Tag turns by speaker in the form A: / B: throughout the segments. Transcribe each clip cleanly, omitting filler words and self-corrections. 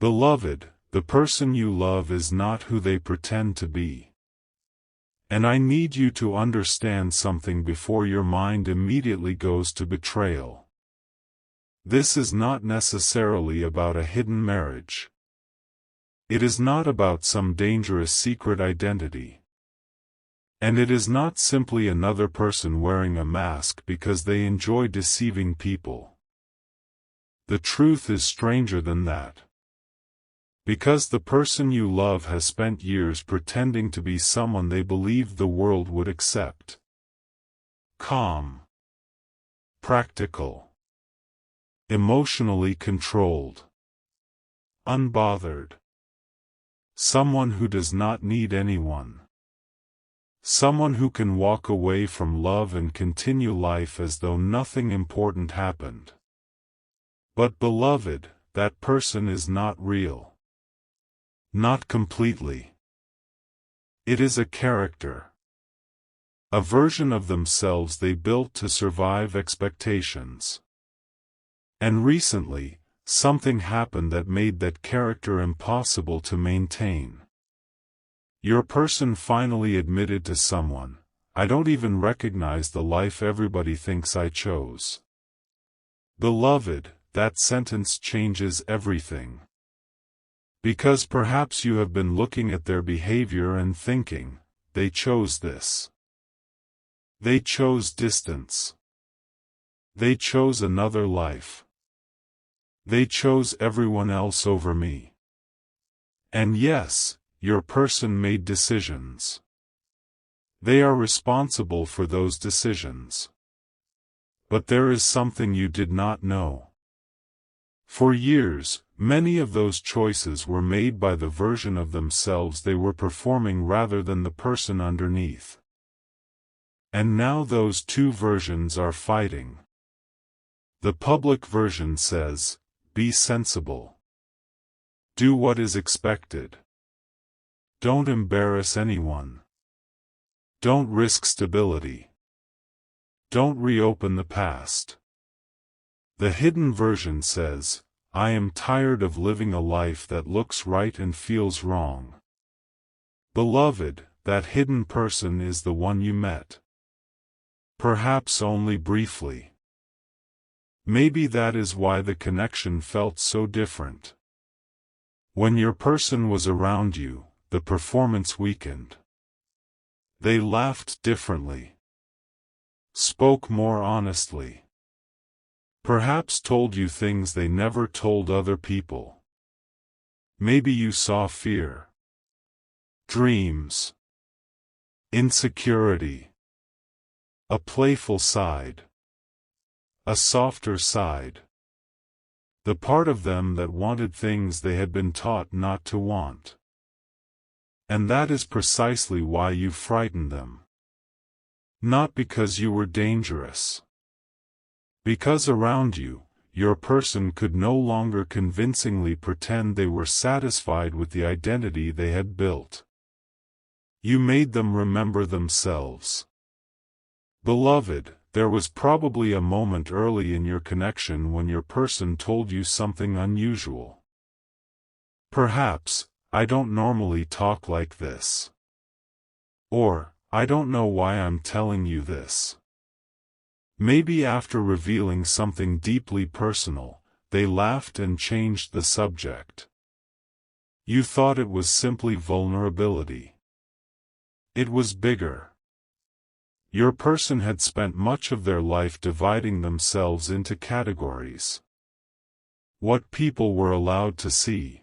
A: Beloved, the person you love is not who they pretend to be. And I need you to understand something before your mind immediately goes to betrayal. This is not necessarily about a hidden marriage. It is not about some dangerous secret identity. And it is not simply another person wearing a mask because they enjoy deceiving people. The truth is stranger than that. Because the person you love has spent years pretending to be someone they believed the world would accept. Calm. Practical. Emotionally controlled. Unbothered. Someone who does not need anyone. Someone who can walk away from love and continue life as though nothing important happened. But beloved, that person is not real. Not completely. It is a character. A version of themselves they built to survive expectations. And recently, something happened that made that character impossible to maintain. Your person finally admitted to someone, "I don't even recognize the life everybody thinks I chose." Beloved, that sentence changes everything. Because perhaps you have been looking at their behavior and thinking, they chose this. They chose distance. They chose another life. They chose everyone else over me. And yes, your person made decisions. They are responsible for those decisions. But there is something you did not know. For years, many of those choices were made by the version of themselves they were performing rather than the person underneath. And now those two versions are fighting. The public version says, "Be sensible. Do what is expected. Don't embarrass anyone. Don't risk stability. Don't reopen the past." The hidden version says, "I am tired of living a life that looks right and feels wrong." Beloved, that hidden person is the one you met. Perhaps only briefly. Maybe that is why the connection felt so different. When your person was around you, the performance weakened. They laughed differently. Spoke more honestly. Perhaps told you things they never told other people. Maybe you saw fear. Dreams. Insecurity. A playful side. A softer side. The part of them that wanted things they had been taught not to want. And that is precisely why you frightened them. Not because you were dangerous. Because around you, your person could no longer convincingly pretend they were satisfied with the identity they had built. You made them remember themselves. Beloved, there was probably a moment early in your connection when your person told you something unusual. Perhaps, "I don't normally talk like this." Or, "I don't know why I'm telling you this." Maybe after revealing something deeply personal, they laughed and changed the subject. You thought it was simply vulnerability. It was bigger. Your person had spent much of their life dividing themselves into categories. What people were allowed to see.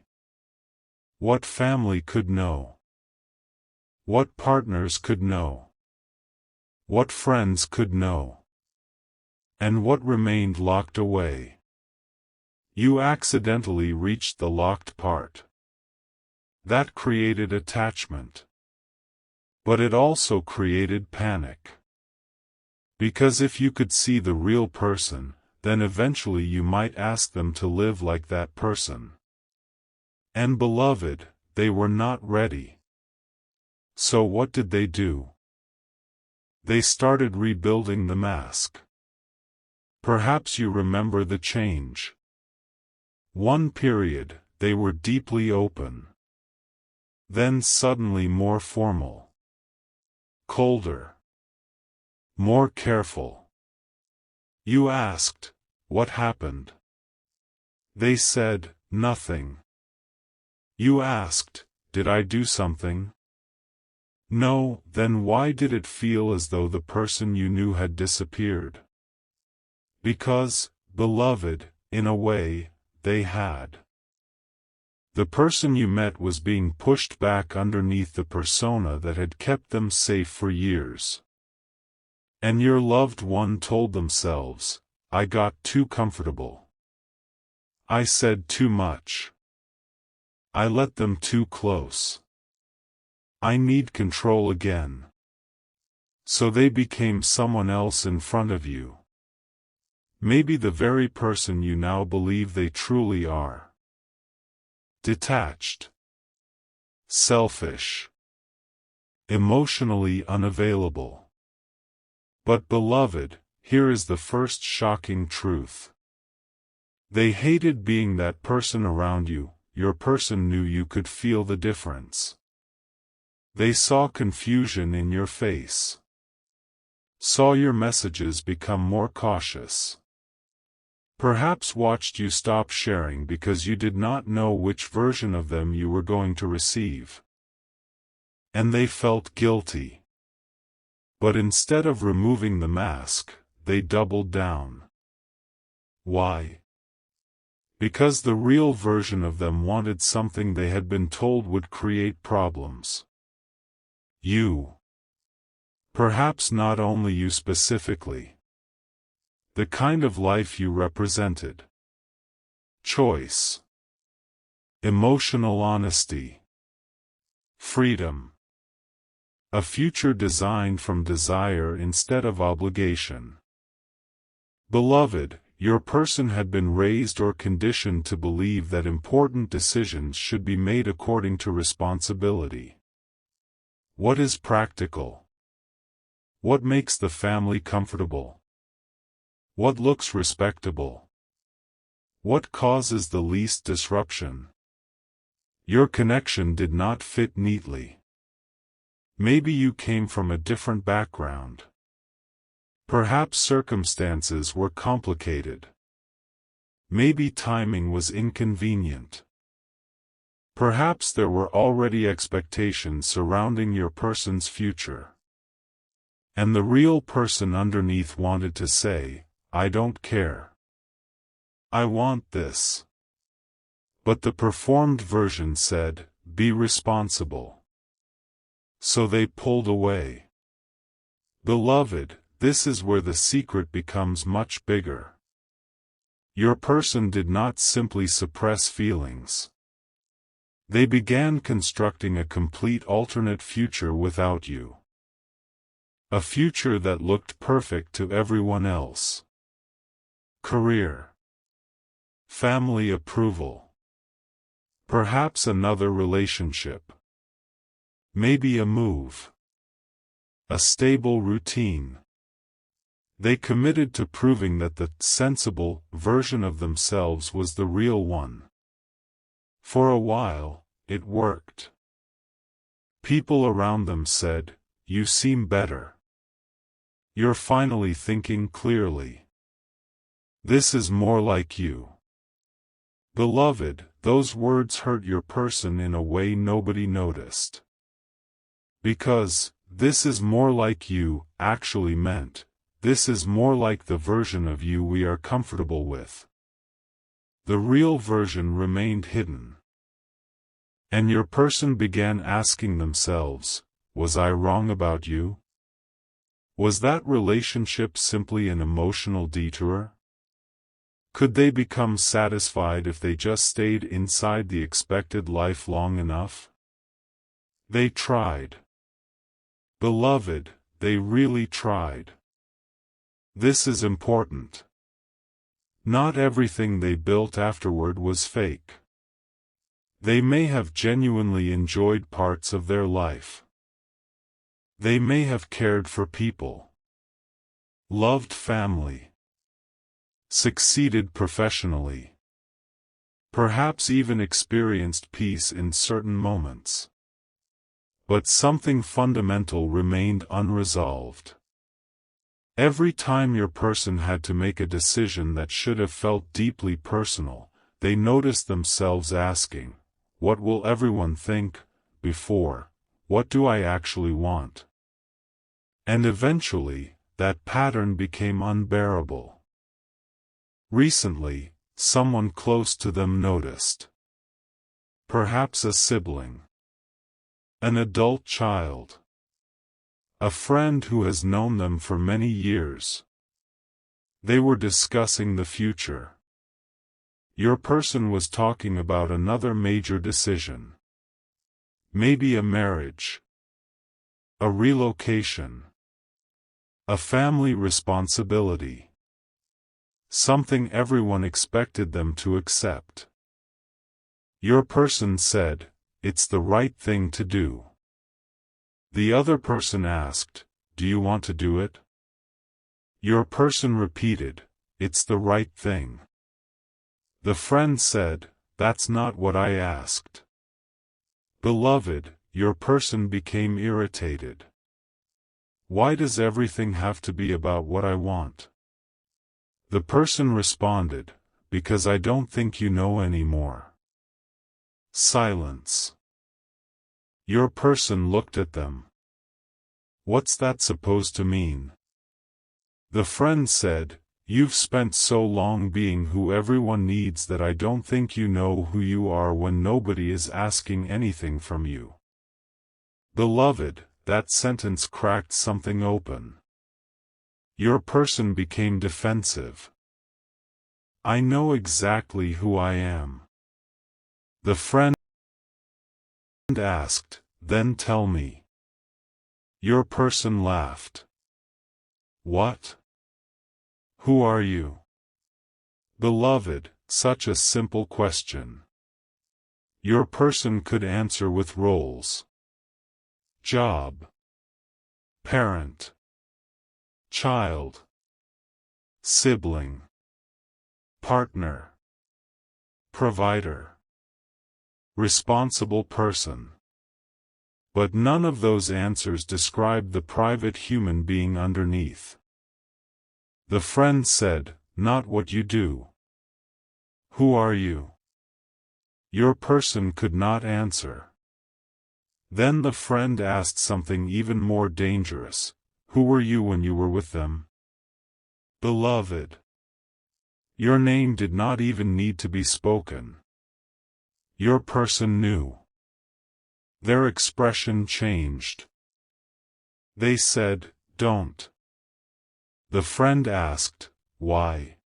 A: What family could know. What partners could know. What friends could know. And what remained locked away. You accidentally reached the locked part. That created attachment. But it also created panic. Because if you could see the real person, then eventually you might ask them to live like that person. And beloved, they were not ready. So what did they do? They started rebuilding the mask. Perhaps you remember the change. One period, they were deeply open. Then suddenly more formal. Colder. More careful. You asked, "What happened?" They said, "Nothing." You asked, "Did I do something?" No. Then why did it feel as though the person you knew had disappeared? Because, beloved, in a way, they had. The person you met was being pushed back underneath the persona that had kept them safe for years. And your loved one told themselves, "I got too comfortable. I said too much. I let them too close. I need control again." So they became someone else in front of you. Maybe the very person you now believe they truly are. Detached. Selfish. Emotionally unavailable. But beloved, here is the first shocking truth. They hated being that person around you. Your person knew you could feel the difference. They saw confusion in your face. Saw your messages become more cautious. Perhaps watched you stop sharing because you did not know which version of them you were going to receive. And they felt guilty. But instead of removing the mask, they doubled down. Why? Because the real version of them wanted something they had been told would create problems. You. Perhaps not only you specifically. The kind of life you represented. Choice. Emotional honesty. Freedom. A future designed from desire instead of obligation. Beloved, your person had been raised or conditioned to believe that important decisions should be made according to responsibility. What is practical? What makes the family comfortable? What looks respectable? What causes the least disruption? Your connection did not fit neatly. Maybe you came from a different background. Perhaps circumstances were complicated. Maybe timing was inconvenient. Perhaps there were already expectations surrounding your person's future. And the real person underneath wanted to say, "I don't care. I want this." But the performed version said, "Be responsible." So they pulled away. Beloved, this is where the secret becomes much bigger. Your person did not simply suppress feelings. They began constructing a complete alternate future without you. A future that looked perfect to everyone else. Career. Family approval. Perhaps another relationship. Maybe a move. A stable routine. They committed to proving that the sensible version of themselves was the real one. For a while, it worked. People around them said, "You seem better. You're finally thinking clearly. This is more like you." Beloved, those words hurt your person in a way nobody noticed. Because, "This is more like you," actually meant, "This is more like the version of you we are comfortable with." The real version remained hidden. And your person began asking themselves, "Was I wrong about you? Was that relationship simply an emotional detour? Could they become satisfied if they just stayed inside the expected life long enough?" They tried. Beloved, they really tried. This is important. Not everything they built afterward was fake. They may have genuinely enjoyed parts of their life. They may have cared for people. Loved family. Succeeded professionally. Perhaps even experienced peace in certain moments. But something fundamental remained unresolved. Every time your person had to make a decision that should have felt deeply personal, they noticed themselves asking, "What will everyone think?" before, "What do I actually want?" And eventually, that pattern became unbearable. Recently, someone close to them noticed. Perhaps a sibling. An adult child. A friend who has known them for many years. They were discussing the future. Your person was talking about another major decision. Maybe a marriage. A relocation. A family responsibility. Something everyone expected them to accept. Your person said, "It's the right thing to do." The other person asked, "Do you want to do it?" Your person repeated, "It's the right thing." The friend said, "That's not what I asked." Beloved, your person became irritated. Why does everything have to be about what I want? The person responded, "Because I don't think you know anymore." Silence. Your person looked at them. What's that supposed to mean? The friend said, "You've spent so long being who everyone needs that I don't think you know who you are when nobody is asking anything from you." Beloved, that sentence cracked something open. Your person became defensive. "I know exactly who I am." The friend asked, "Then tell me." Your person laughed. "What? Who are you?" Beloved, such a simple question. Your person could answer with roles. Job. Parent. Child. Sibling. Partner. Provider. Responsible person. But none of those answers described the private human being underneath. The friend said, "Not what you do." Who are you? Your person could not answer. Then the friend asked something even more dangerous. Who were you when you were with them? Beloved. Your name did not even need to be spoken. Your person knew. Their expression changed. They said, "Don't." The friend asked, "Why?"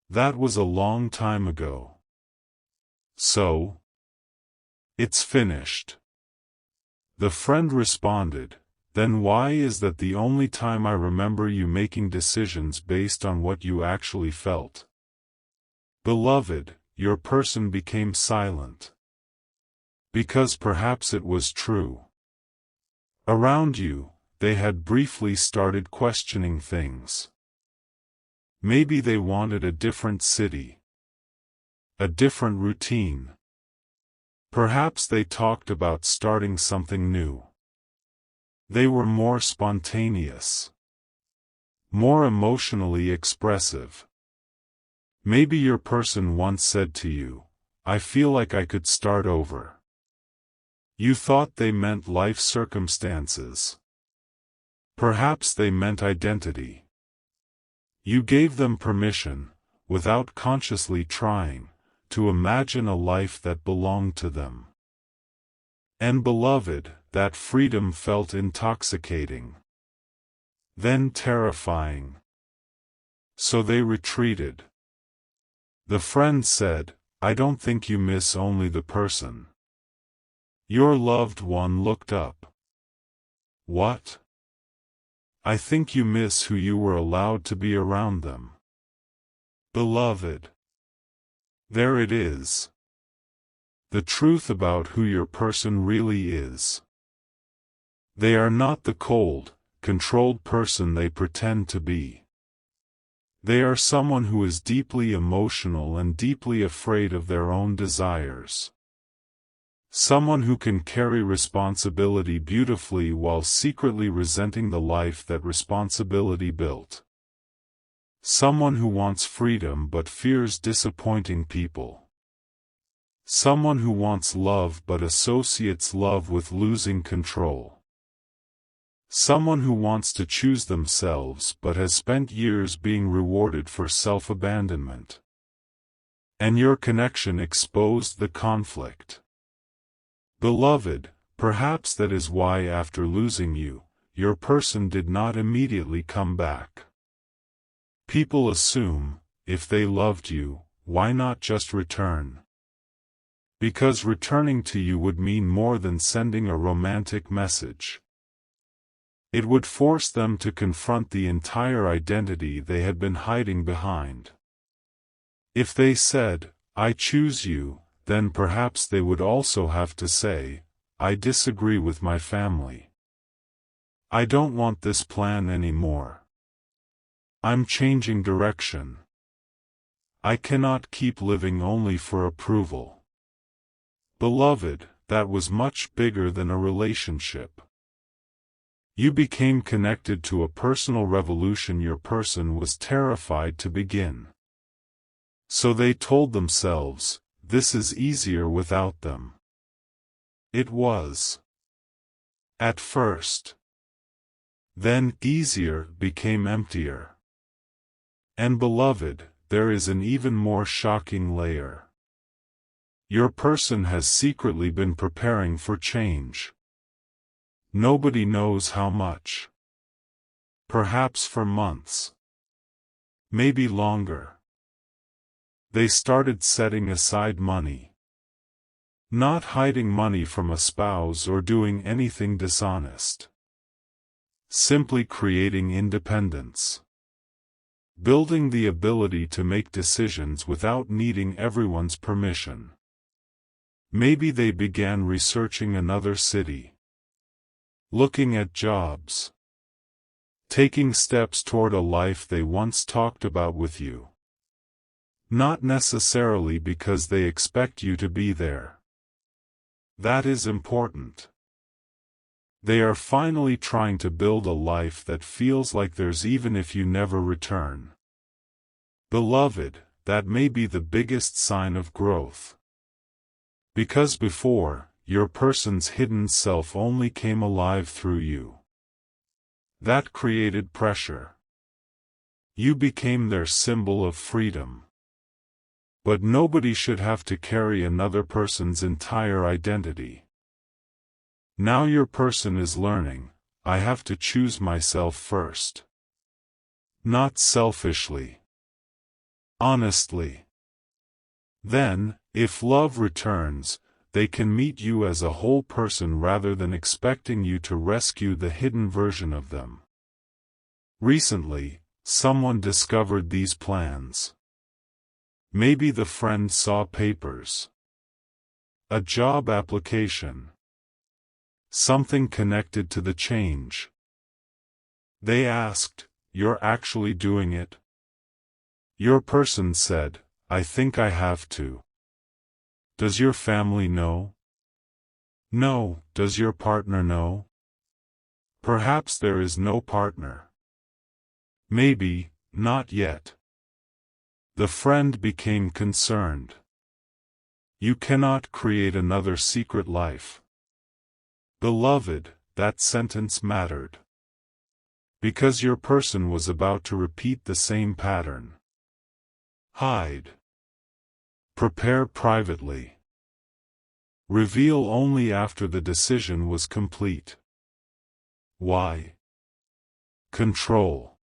A: That was a long time ago. So? It's finished. The friend responded, "Then why is that the only time I remember you making decisions based on what you actually felt?" Beloved, your person became silent. Because perhaps it was true. Around you, they had briefly started questioning things. Maybe they wanted a different city. A different routine. Perhaps they talked about starting something new. They were more spontaneous. More emotionally expressive. Maybe your person once said to you, "I feel like I could start over." You thought they meant life circumstances. Perhaps they meant identity. You gave them permission, without consciously trying, to imagine a life that belonged to them. And beloved, that freedom felt intoxicating. Then terrifying. So they retreated. The friend said, "I don't think you miss only the person." Your loved one looked up. What? "I think you miss who you were allowed to be around them." Beloved. There it is. The truth about who your person really is. They are not the cold, controlled person they pretend to be. They are someone who is deeply emotional and deeply afraid of their own desires. Someone who can carry responsibility beautifully while secretly resenting the life that responsibility built. Someone who wants freedom but fears disappointing people. Someone who wants love but associates love with losing control. Someone who wants to choose themselves but has spent years being rewarded for self-abandonment. And your connection exposed the conflict. Beloved, perhaps that is why after losing you, your person did not immediately come back. People assume, if they loved you, why not just return? Because returning to you would mean more than sending a romantic message. It would force them to confront the entire identity they had been hiding behind. If they said, "I choose you," then perhaps they would also have to say, "I disagree with my family. I don't want this plan anymore. I'm changing direction. I cannot keep living only for approval." Beloved, that was much bigger than a relationship. You became connected to a personal revolution your person was terrified to begin. So they told themselves, this is easier without them. It was. At first. Then easier became emptier. And beloved, there is an even more shocking layer. Your person has secretly been preparing for change. Nobody knows how much. Perhaps for months. Maybe longer. They started setting aside money. Not hiding money from a spouse or doing anything dishonest. Simply creating independence. Building the ability to make decisions without needing everyone's permission. Maybe they began researching another city. Looking at jobs. Taking steps toward a life they once talked about with you. Not necessarily because they expect you to be there. That is important. They are finally trying to build a life that feels like theirs even if you never return. Beloved, that may be the biggest sign of growth. Because before, your person's hidden self only came alive through you. That created pressure. You became their symbol of freedom. But nobody should have to carry another person's entire identity. Now your person is learning, I have to choose myself first. Not selfishly. Honestly. Then, if love returns, they can meet you as a whole person rather than expecting you to rescue the hidden version of them. Recently, someone discovered these plans. Maybe the friend saw papers. A job application. Something connected to the change. They asked, "You're actually doing it?" Your person said, "I think I have to." Does your family know? No. Does your partner know? Perhaps there is no partner. Maybe, not yet. The friend became concerned. You cannot create another secret life. Beloved, that sentence mattered. Because your person was about to repeat the same pattern. Hide. Prepare privately. Reveal only after the decision was complete. Why? Control.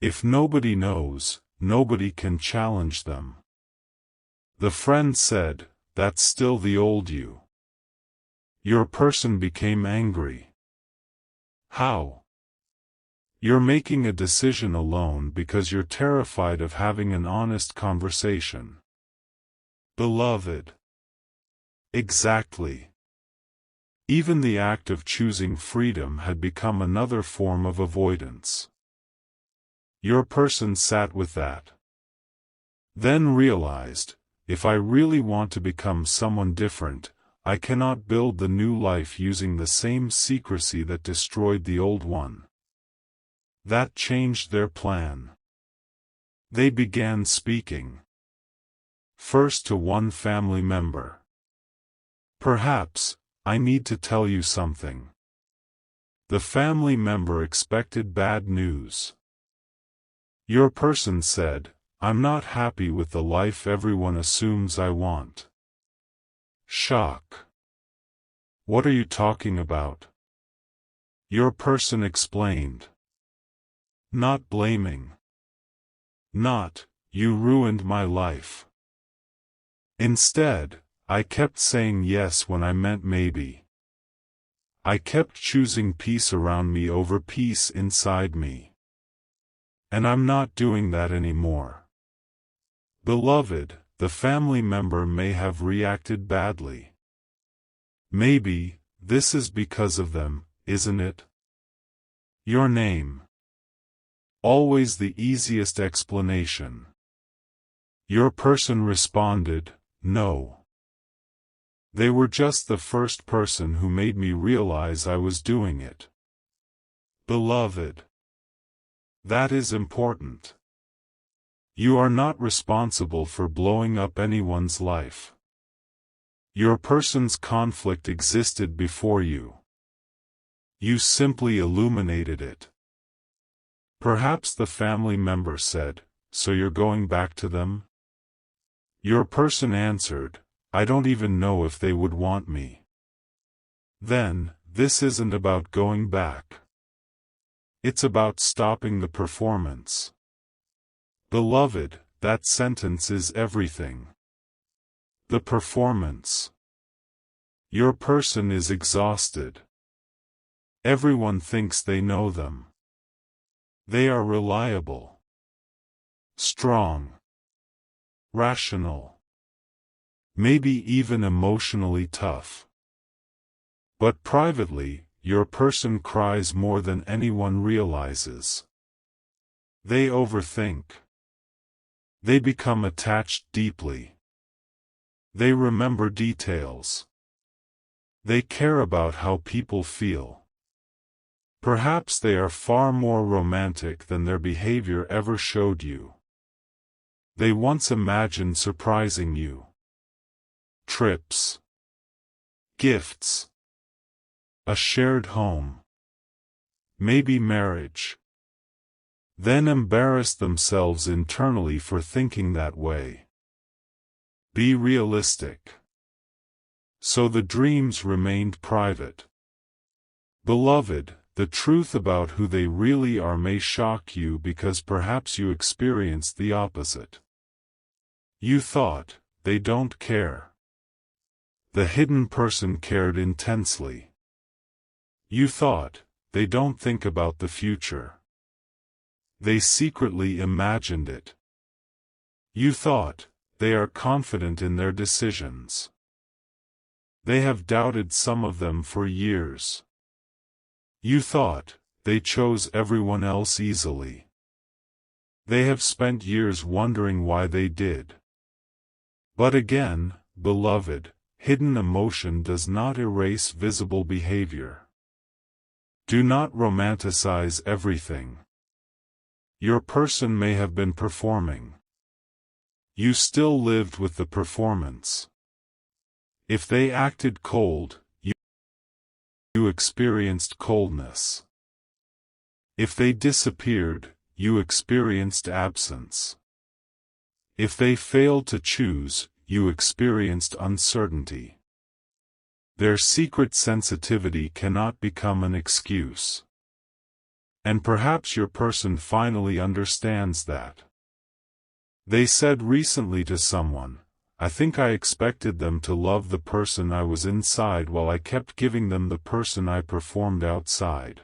A: If nobody knows, nobody can challenge them. The friend said, "That's still the old you." Your person became angry. How? You're making a decision alone because you're terrified of having an honest conversation. Beloved. Exactly. Even the act of choosing freedom had become another form of avoidance. Your person sat with that. Then realized, if I really want to become someone different, I cannot build the new life using the same secrecy that destroyed the old one. That changed their plan. They began speaking. First to one family member. Perhaps, I need to tell you something. The family member expected bad news. Your person said, I'm not happy with the life everyone assumes I want. Shock. What are you talking about? Your person explained. Not blaming. Not, you ruined my life. Instead, I kept saying yes when I meant maybe. I kept choosing peace around me over peace inside me. And I'm not doing that anymore. Beloved, the family member may have reacted badly. Maybe, this is because of them, isn't it? Your name. Always the easiest explanation. Your person responded, no. They were just the first person who made me realize I was doing it. Beloved. That is important. You are not responsible for blowing up anyone's life. Your person's conflict existed before you. You simply illuminated it. Perhaps the family member said, so you're going back to them? Your person answered, I don't even know if they would want me. Then, this isn't about going back. It's about stopping the performance. Beloved, that sentence is everything. The performance. Your person is exhausted. Everyone thinks they know them. They are reliable. Strong. Rational. Maybe even emotionally tough. But privately, your person cries more than anyone realizes. They overthink. They become attached deeply. They remember details. They care about how people feel. Perhaps they are far more romantic than their behavior ever showed you. They once imagined surprising you. Trips. Gifts. A shared home. Maybe marriage. Then embarrassed themselves internally for thinking that way. Be realistic. So the dreams remained private. Beloved, the truth about who they really are may shock you because perhaps you experienced the opposite. You thought, they don't care. The hidden person cared intensely. You thought, they don't think about the future. They secretly imagined it. You thought, they are confident in their decisions. They have doubted some of them for years. You thought, they chose everyone else easily. They have spent years wondering why they did. But again, beloved, hidden emotion does not erase visible behavior. Do not romanticize everything. Your person may have been performing. You still lived with the performance. If they acted cold, you experienced coldness. If they disappeared, you experienced absence. If they failed to choose, you experienced uncertainty. Their secret sensitivity cannot become an excuse. And perhaps your person finally understands that. They said recently to someone, I think I expected them to love the person I was inside while I kept giving them the person I performed outside.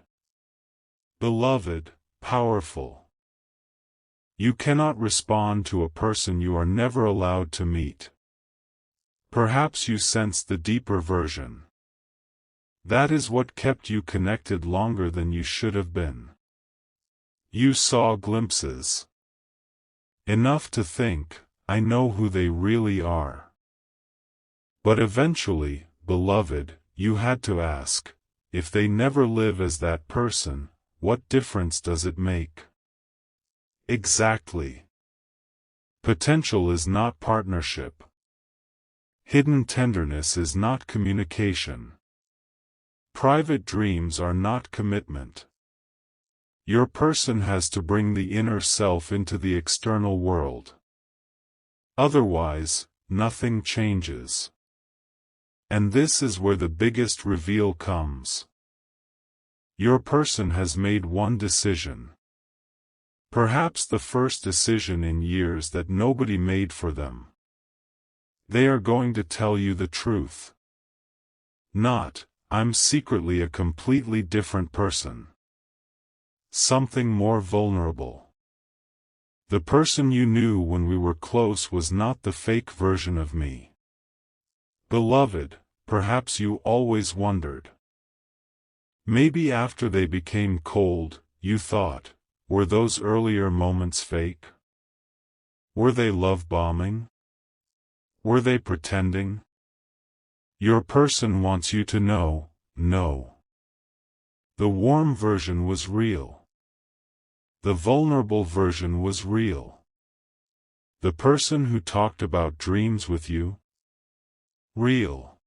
A: Beloved, powerful. You cannot respond to a person you are never allowed to meet. Perhaps you sensed the deeper version. That is what kept you connected longer than you should have been. You saw glimpses. Enough to think, I know who they really are. But eventually, beloved, you had to ask, if they never live as that person, what difference does it make? Exactly. Potential is not partnership. Hidden tenderness is not communication. Private dreams are not commitment. Your person has to bring the inner self into the external world. Otherwise, nothing changes. And this is where the biggest reveal comes. Your person has made one decision. Perhaps the first decision in years that nobody made for them. They are going to tell you the truth. Not, I'm secretly a completely different person. Something more vulnerable. The person you knew when we were close was not the fake version of me. Beloved, perhaps you always wondered. Maybe after they became cold, you thought, were those earlier moments fake? Were they love bombing? Were they pretending? Your person wants you to know, no. The warm version was real. The vulnerable version was real. The person who talked about dreams with you? Real.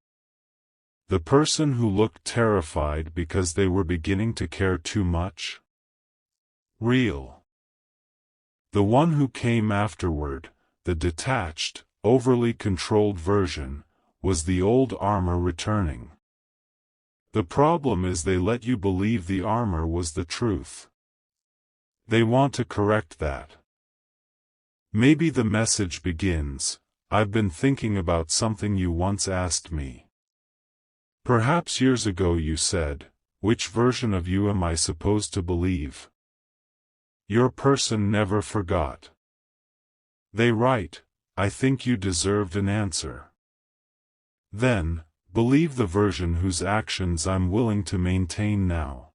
A: The person who looked terrified because they were beginning to care too much? Real. The one who came afterward, the detached, overly controlled version, was the old armor returning. The problem is they let you believe the armor was the truth. They want to correct that. Maybe the message begins, I've been thinking about something you once asked me. Perhaps years ago you said, which version of you am I supposed to believe? Your person never forgot. They write, I think you deserved an answer. Then, believe the version whose actions I'm willing to maintain now.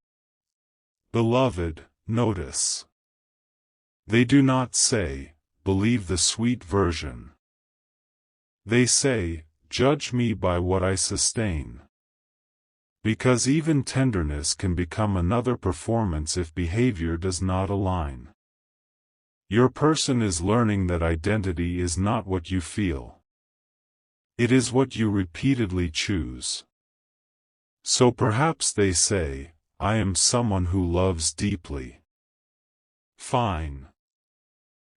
A: Beloved, notice. They do not say, believe the sweet version. They say, judge me by what I sustain. Because even tenderness can become another performance if behavior does not align. Your person is learning that identity is not what you feel. It is what you repeatedly choose. So perhaps they say, I am someone who loves deeply. Fine.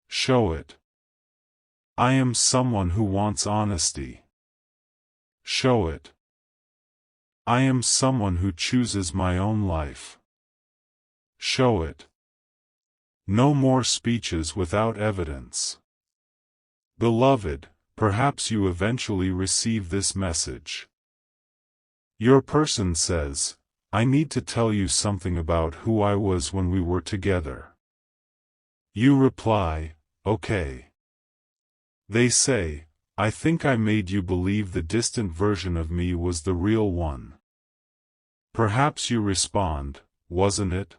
A: Show it. I am someone who wants honesty. Show it. I am someone who chooses my own life. Show it. No more speeches without evidence. Beloved, perhaps you eventually receive this message. Your person says, I need to tell you something about who I was when we were together. You reply, okay. They say, I think I made you believe the distant version of me was the real one. Perhaps you respond, wasn't it?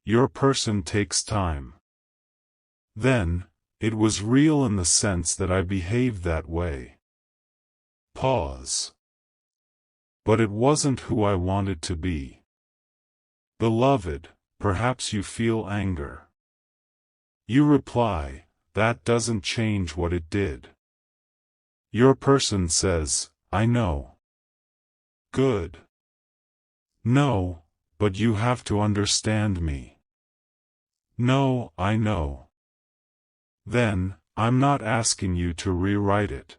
A: Your person takes time. Then, it was real in the sense that I behaved that way. Pause. But it wasn't who I wanted to be. Beloved, perhaps you feel anger. You reply, that doesn't change what it did. Your person says, I know. Good. No, but you have to understand me. No, I know. Then, I'm not asking you to rewrite it.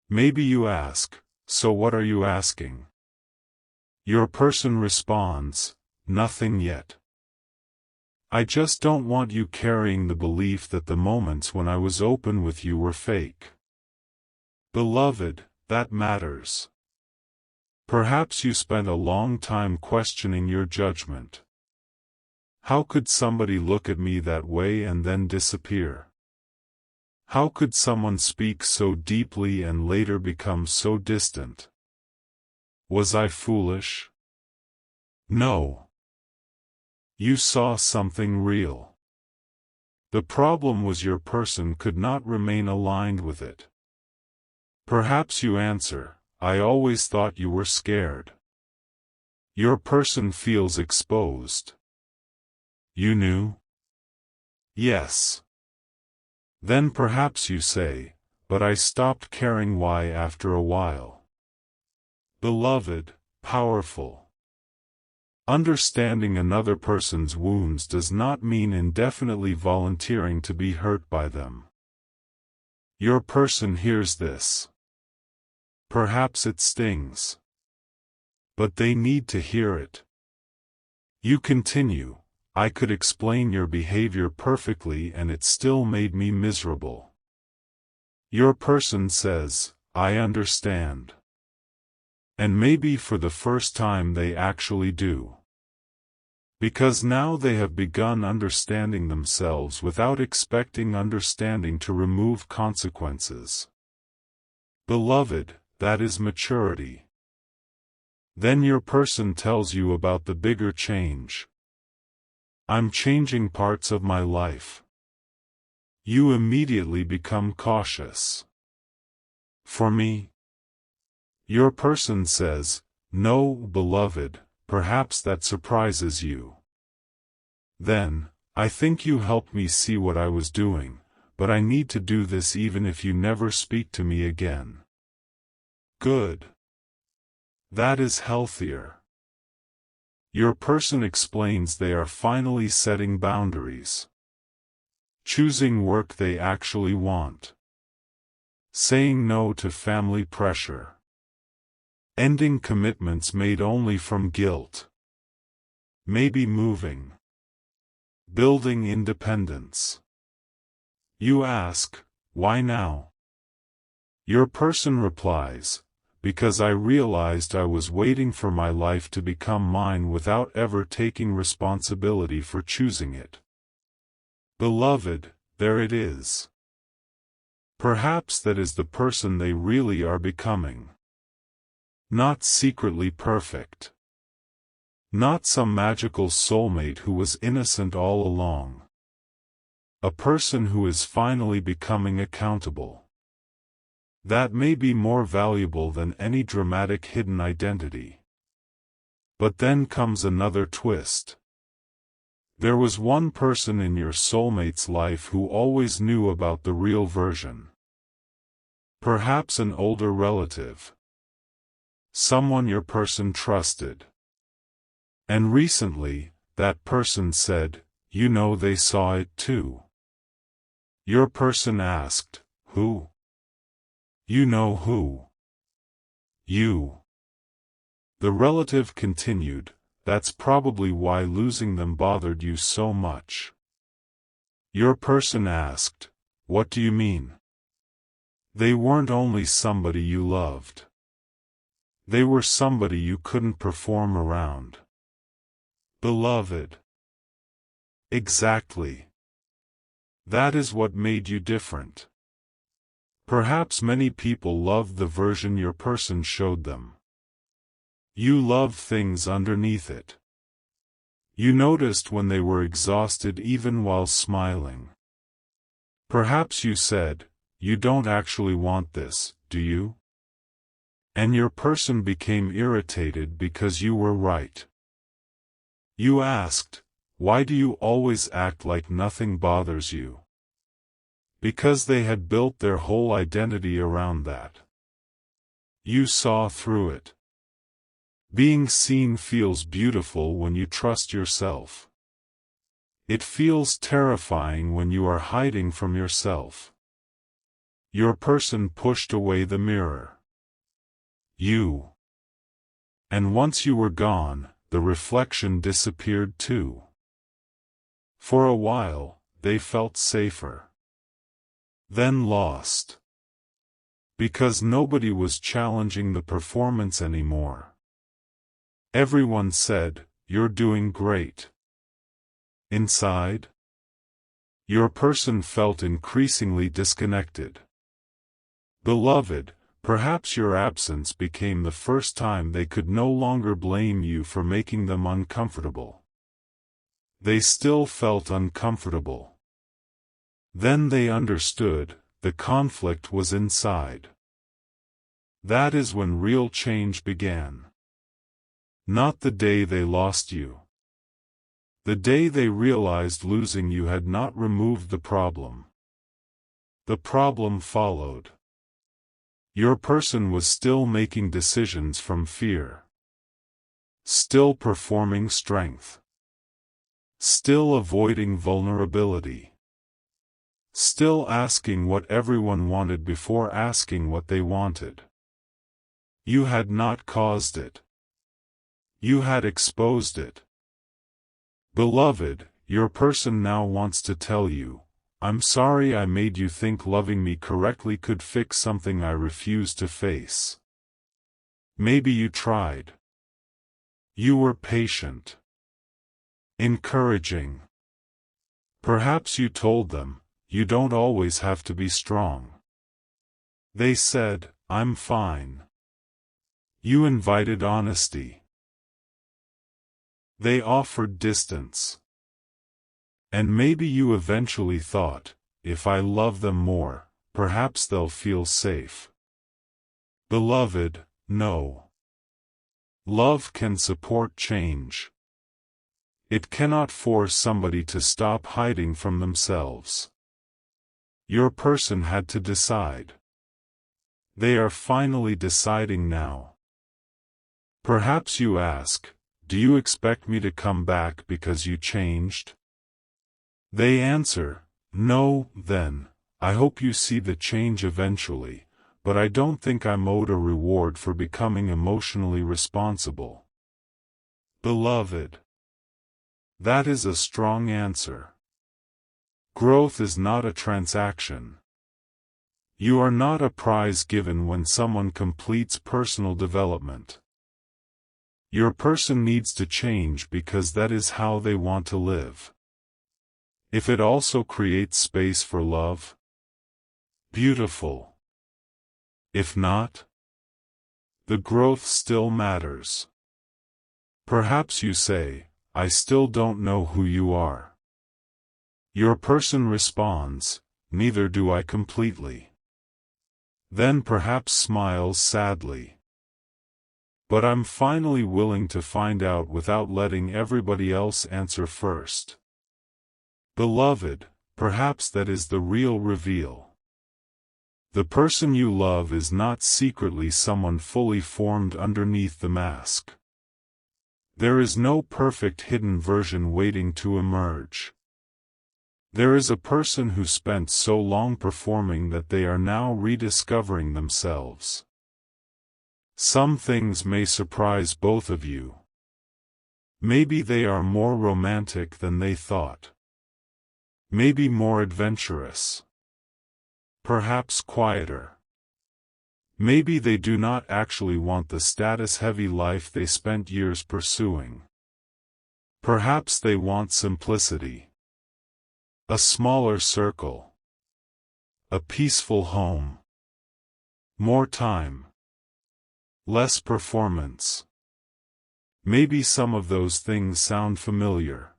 A: Maybe you ask, so what are you asking? Your person responds, nothing yet. I just don't want you carrying the belief that the moments when I was open with you were fake. Beloved, that matters. Perhaps you spent a long time questioning your judgment. How could somebody look at me that way and then disappear? How could someone speak so deeply and later become so distant? Was I foolish? No. You saw something real. The problem was your person could not remain aligned with it. Perhaps you answer, I always thought you were scared. Your person feels exposed. You knew? Yes. Then perhaps you say, but I stopped caring why after a while. Beloved, powerful. Understanding another person's wounds does not mean indefinitely volunteering to be hurt by them. Your person hears this. Perhaps it stings. But they need to hear it. You continue, I could explain your behavior perfectly and it still made me miserable. Your person says, I understand. And maybe for the first time they actually do. Because now they have begun understanding themselves without expecting understanding to remove consequences. Beloved, that is maturity. Then your person tells you about the bigger change. I'm changing parts of my life. You immediately become cautious. For me? Your person says, no, beloved, perhaps that surprises you. Then, I think you helped me see what I was doing, but I need to do this even if you never speak to me again. Good. That is healthier. Your person explains they are finally setting boundaries. Choosing work they actually want. Saying no to family pressure. Ending commitments made only from guilt. Maybe moving. Building independence. You ask, why now? Your person replies, because I realized I was waiting for my life to become mine without ever taking responsibility for choosing it. Beloved, there it is. Perhaps that is the person they really are becoming. Not secretly perfect. Not some magical soulmate who was innocent all along. A person who is finally becoming accountable. That may be more valuable than any dramatic hidden identity. But then comes another twist. There was one person in your soulmate's life who always knew about the real version. Perhaps an older relative. Someone your person trusted. And recently, that person said, you know they saw it too. Your person asked, who? You know who. You. The relative continued, that's probably why losing them bothered you so much. Your person asked, what do you mean? They weren't only somebody you loved. They were somebody you couldn't perform around. Beloved. Exactly. That is what made you different. Perhaps many people loved the version your person showed them. You loved things underneath it. You noticed when they were exhausted even while smiling. Perhaps you said, you don't actually want this, do you? And your person became irritated because you were right. You asked, why do you always act like nothing bothers you? Because they had built their whole identity around that. You saw through it. Being seen feels beautiful when you trust yourself. It feels terrifying when you are hiding from yourself. Your person pushed away the mirror. You. And once you were gone, the reflection disappeared too. For a while, they felt safer. Then lost. Because nobody was challenging the performance anymore. Everyone said, you're doing great. Inside? Your person felt increasingly disconnected. Beloved, perhaps your absence became the first time they could no longer blame you for making them uncomfortable. They still felt uncomfortable. Then they understood, the conflict was inside. That is when real change began. Not the day they lost you. The day they realized losing you had not removed the problem. The problem followed. Your person was still making decisions from fear. Still performing strength. Still avoiding vulnerability. Still asking what everyone wanted before asking what they wanted. You had not caused it. You had exposed it. Beloved, your person now wants to tell you, I'm sorry I made you think loving me correctly could fix something I refused to face. Maybe you tried. You were patient. Encouraging. Perhaps you told them, you don't always have to be strong. They said, I'm fine. You invited honesty. They offered distance. And maybe you eventually thought, if I love them more, perhaps they'll feel safe. Beloved, no. Love can support change. It cannot force somebody to stop hiding from themselves. Your person had to decide. They are finally deciding now. Perhaps you ask, do you expect me to come back because you changed? They answer, no, then, I hope you see the change eventually, but I don't think I'm owed a reward for becoming emotionally responsible. Beloved. That is a strong answer. Growth is not a transaction. You are not a prize given when someone completes personal development. Your person needs to change because that is how they want to live. If it also creates space for love, beautiful. If not, the growth still matters. Perhaps you say, I still don't know who you are. Your person responds, neither do I completely. Then perhaps smiles sadly. But I'm finally willing to find out without letting everybody else answer first. Beloved, perhaps that is the real reveal. The person you love is not secretly someone fully formed underneath the mask. There is no perfect hidden version waiting to emerge. There is a person who spent so long performing that they are now rediscovering themselves. Some things may surprise both of you. Maybe they are more romantic than they thought. Maybe more adventurous. Perhaps quieter. Maybe they do not actually want the status-heavy life they spent years pursuing. Perhaps they want simplicity. A smaller circle. A peaceful home. More time. Less performance. Maybe some of those things sound familiar.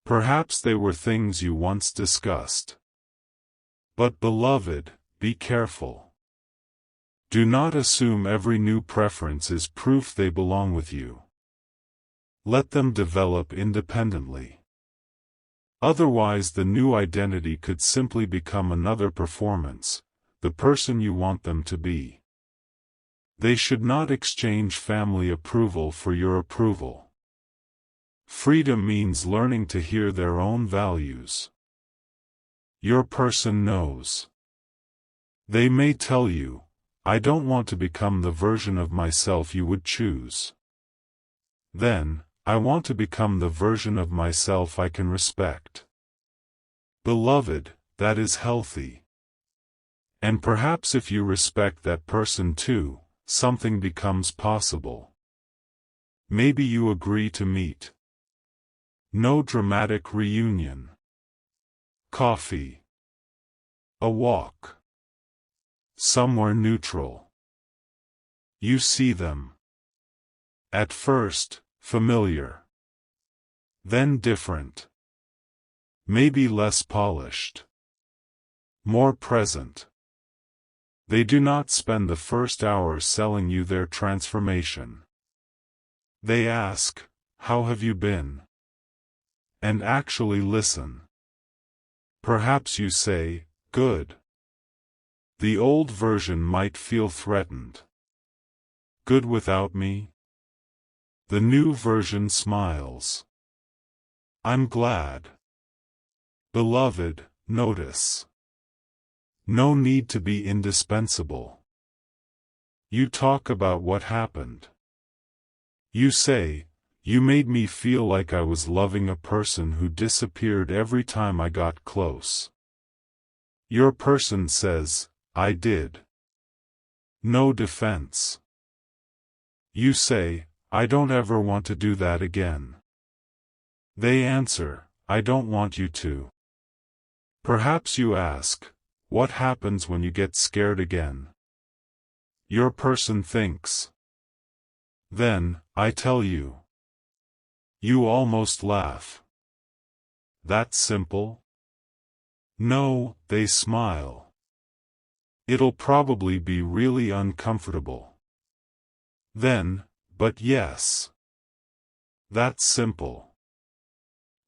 A: Perhaps they were things you once discussed. But beloved, be careful. Do not assume every new preference is proof they belong with you. Let them develop independently. Otherwise the new identity could simply become another performance, the person you want them to be. They should not exchange family approval for your approval. Freedom means learning to hear their own values. Your person knows. They may tell you, I don't want to become the version of myself you would choose. Then, I want to become the version of myself I can respect. Beloved, that is healthy. And perhaps if you respect that person too, something becomes possible. Maybe you agree to meet. No dramatic reunion. Coffee. A walk. Somewhere neutral. You see them. At first, familiar. then different. Maybe less polished. More present. They do not spend the first hours selling you their transformation. They ask, "How have you been?" and actually listen. Perhaps you say, "Good." The old version might feel threatened. "Good without me?" The new version smiles. "I'm glad." Beloved, notice. No need to be indispensable. You talk about what happened. You say, "You made me feel like I was loving a person who disappeared every time I got close." Your person says, "I did." No defense. You say, "I don't ever want to do that again." They answer, "I don't want you to." Perhaps you ask, "What happens when you get scared again?" Your person thinks. Then, I tell you. You almost laugh. That simple? No, they smile. It'll probably be really uncomfortable. Then, but yes. That's simple.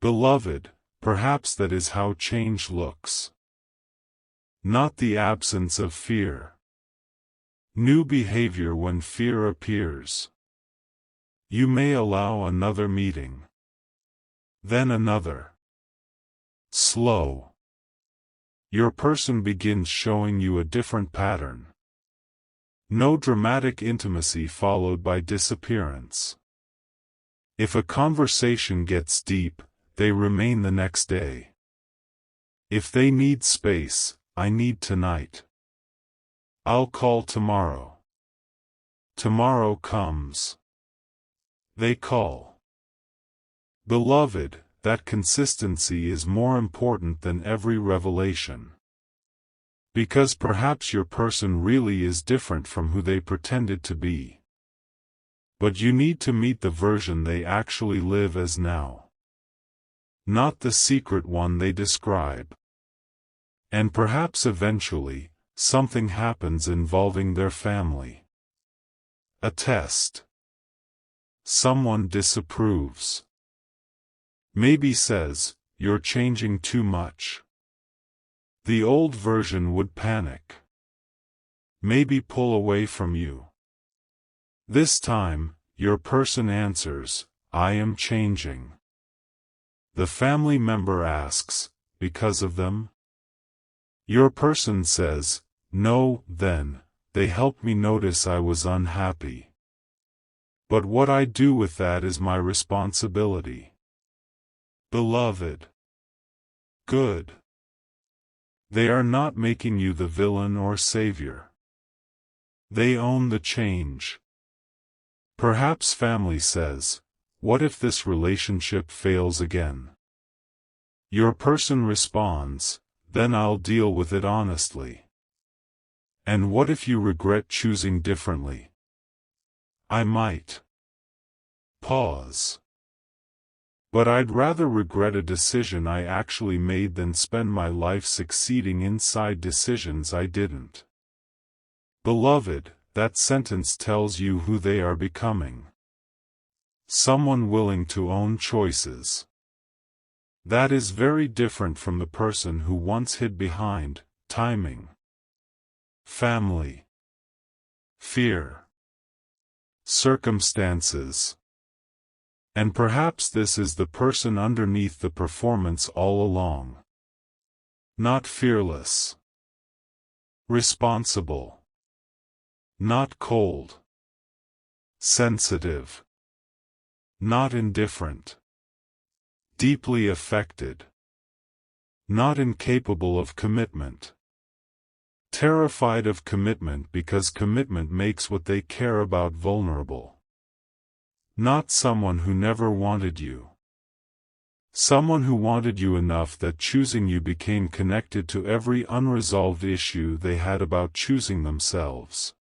A: Beloved, perhaps that is how change looks. Not the absence of fear. New behavior when fear appears. You may allow another meeting. Then another. Slow. Your person begins showing you a different pattern. No dramatic intimacy followed by disappearance. If a conversation gets deep, they remain the next day. If they need space, I need tonight. I'll call tomorrow. Tomorrow comes. They call. Beloved, that consistency is more important than every revelation. Because perhaps your person really is different from who they pretended to be. But you need to meet the version they actually live as now. Not the secret one they describe. And perhaps eventually, something happens involving their family. A test. Someone disapproves. Maybe says, "You're changing too much." The old version would panic. Maybe pull away from you. This time, your person answers, "I am changing." The family member asks, "Because of them?" Your person says, "No, then, they helped me notice I was unhappy. But what I do with that is my responsibility." Beloved. Good. They are not making you the villain or savior. They own the change. Perhaps family says, "What if this relationship fails again?" Your person responds, "Then I'll deal with it honestly." And what if you regret choosing differently? I might. Pause. But I'd rather regret a decision I actually made than spend my life succeeding inside decisions I didn't. Beloved, that sentence tells you who they are becoming. Someone willing to own choices. That is very different from the person who once hid behind timing, family, fear, circumstances. And perhaps this is the person underneath the performance all along. Not fearless. Responsible. Not cold. Sensitive. Not indifferent. Deeply affected. Not incapable of commitment. Terrified of commitment because commitment makes what they care about vulnerable. Not someone who never wanted you. Someone who wanted you enough that choosing you became connected to every unresolved issue they had about choosing themselves.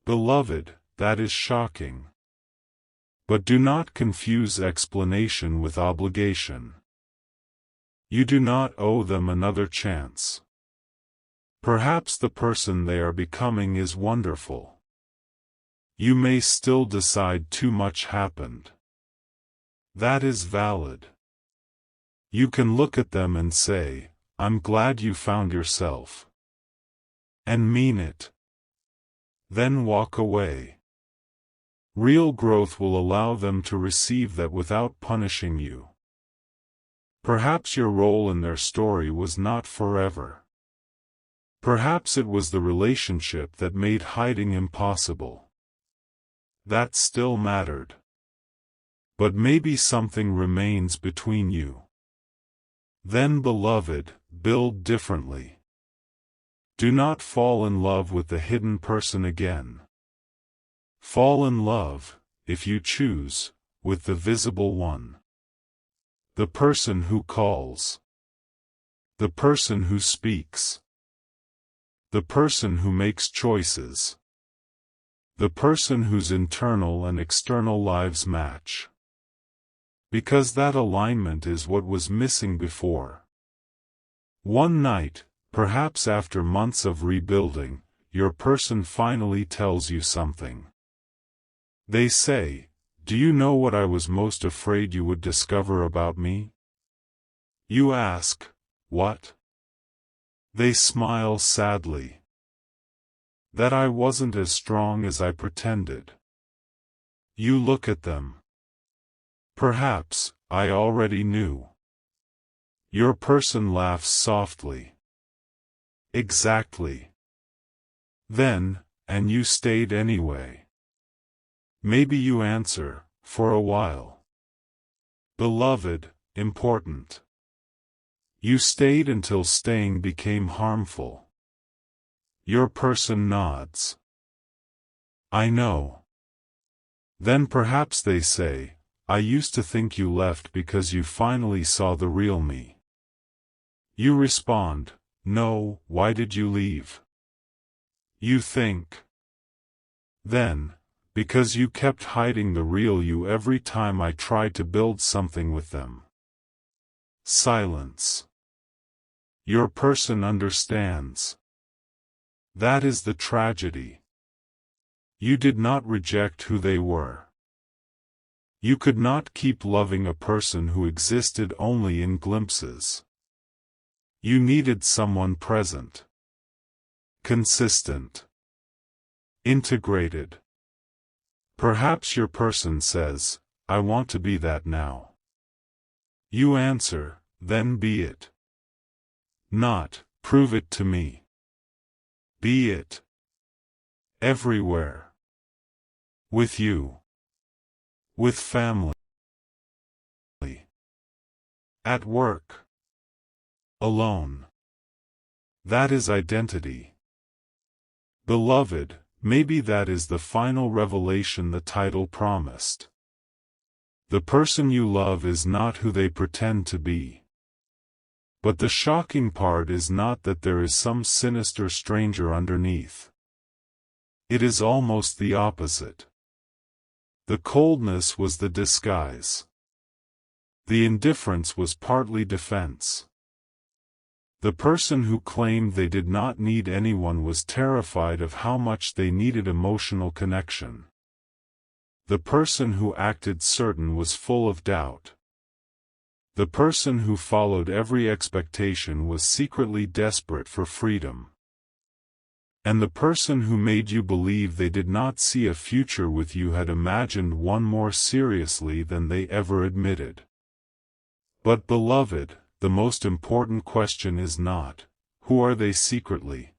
A: Beloved, that is shocking. But do not confuse explanation with obligation. You do not owe them another chance. Perhaps the person they are becoming is wonderful. You may still decide too much happened. That is valid. You can look at them and say, "I'm glad you found yourself." And mean it. Then walk away. Real growth will allow them to receive that without punishing you. Perhaps your role in their story was not forever. Perhaps it was the relationship that made hiding impossible. That still mattered. But maybe something remains between you. Then, beloved, build differently. Do not fall in love with the hidden person again. Fall in love, if you choose, with the visible one. The person who calls. The person who speaks. The person who makes choices. The person whose internal and external lives match. Because that alignment is what was missing before. One night, perhaps after months of rebuilding, your person finally tells you something. They say, "Do you know what I was most afraid you would discover about me?" You ask, "What?" They smile sadly. "That I wasn't as strong as I pretended." You look at them. "Perhaps, I already knew." Your person laughs softly. "Exactly." Then, and you stayed anyway. Maybe you answer, "For a while." Beloved, important. You stayed until staying became harmful. Your person nods. "I know." Then perhaps they say, "I used to think you left because you finally saw the real me." You respond, "No, why did you leave?" You think. Then, "Because you kept hiding the real you every time I tried to build something with them." Silence. Your person understands. That is the tragedy. You did not reject who they were. You could not keep loving a person who existed only in glimpses. You needed someone present. Consistent. Integrated. Perhaps your person says, "I want to be that now." You answer, "Then be it." Not, "Prove it to me." Be it. Everywhere. With you. With family. At work. Alone. That is identity. Beloved, maybe that is the final revelation the title promised. The person you love is not who they pretend to be. But the shocking part is not that there is some sinister stranger underneath. It is almost the opposite. The coldness was the disguise. The indifference was partly defense. The person who claimed they did not need anyone was terrified of how much they needed emotional connection. The person who acted certain was full of doubt. The person who followed every expectation was secretly desperate for freedom. And the person who made you believe they did not see a future with you had imagined one more seriously than they ever admitted. But beloved, the most important question is not, who are they secretly?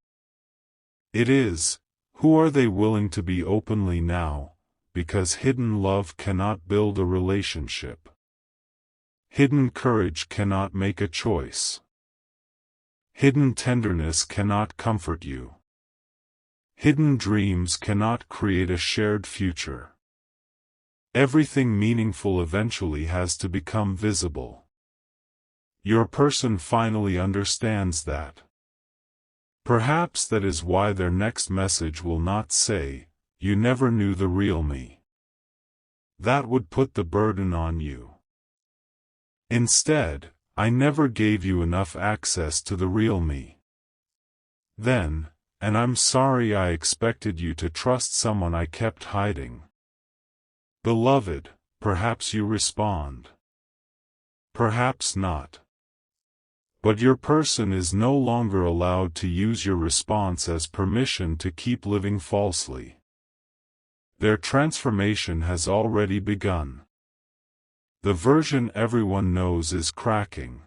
A: It is, who are they willing to be openly now, because hidden love cannot build a relationship. Hidden courage cannot make a choice. Hidden tenderness cannot comfort you. Hidden dreams cannot create a shared future. Everything meaningful eventually has to become visible. Your person finally understands that. Perhaps that is why their next message will not say, "You never knew the real me." that would put the burden on you. Instead, I never gave you enough access to the real me. Then, and I'm sorry I expected you to trust someone I kept hiding. Beloved, perhaps you respond. Perhaps not. But your person is no longer allowed to use your response as permission to keep living falsely. Their transformation has already begun. The version everyone knows is cracking.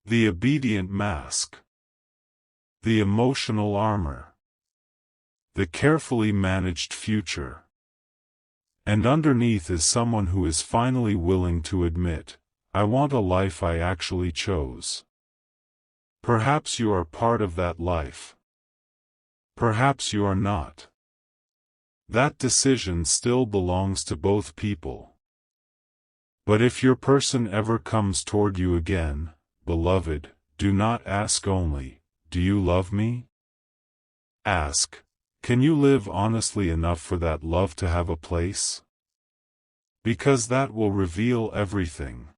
A: The obedient mask. The emotional armor. The carefully managed future. And underneath is someone who is finally willing to admit, I want a life I actually chose. Perhaps you are part of that life. Perhaps you are not. That decision still belongs to both people. But if your person ever comes toward you again, beloved, do not ask only, do you love me? Ask, can you live honestly enough for that love to have a place? Because that will reveal everything.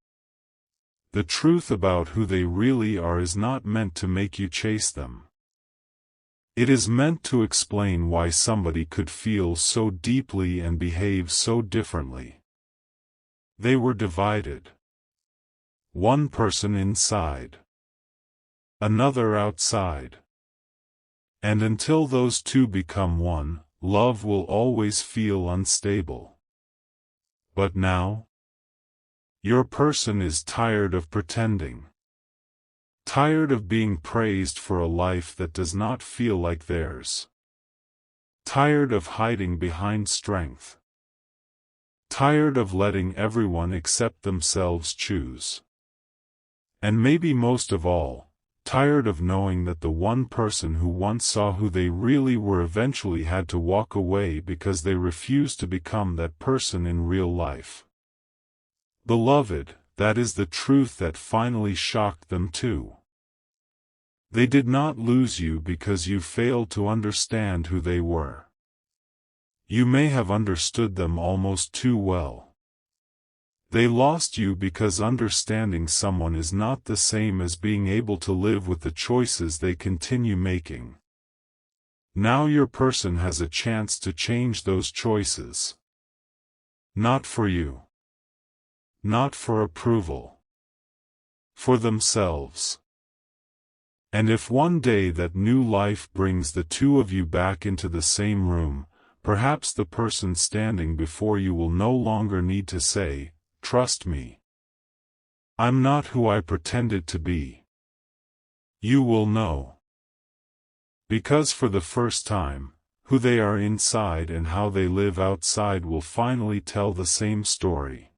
A: The truth about who they really are is not meant to make you chase them. It is meant to explain why somebody could feel so deeply and behave so differently. They were divided. One person inside. Another outside. And until those two become one, love will always feel unstable. But now? Your person is tired of pretending. Tired of being praised for a life that does not feel like theirs. Tired of hiding behind strength. Tired of letting everyone except themselves choose. And maybe most of all, tired of knowing that the one person who once saw who they really were eventually had to walk away because they refused to become that person in real life. Beloved, that is the truth that finally shocked them too. They did not lose you because you failed to understand who they were. You may have understood them almost too well. They lost you because understanding someone is not the same as being able to live with the choices they continue making. Now your person has a chance to change those choices. Not for you. Not for approval. For themselves. And if one day that new life brings the two of you back into the same room, perhaps the person standing before you will no longer need to say, trust me. I'm not who I pretended to be. You will know. Because for the first time, who they are inside and how they live outside will finally tell the same story.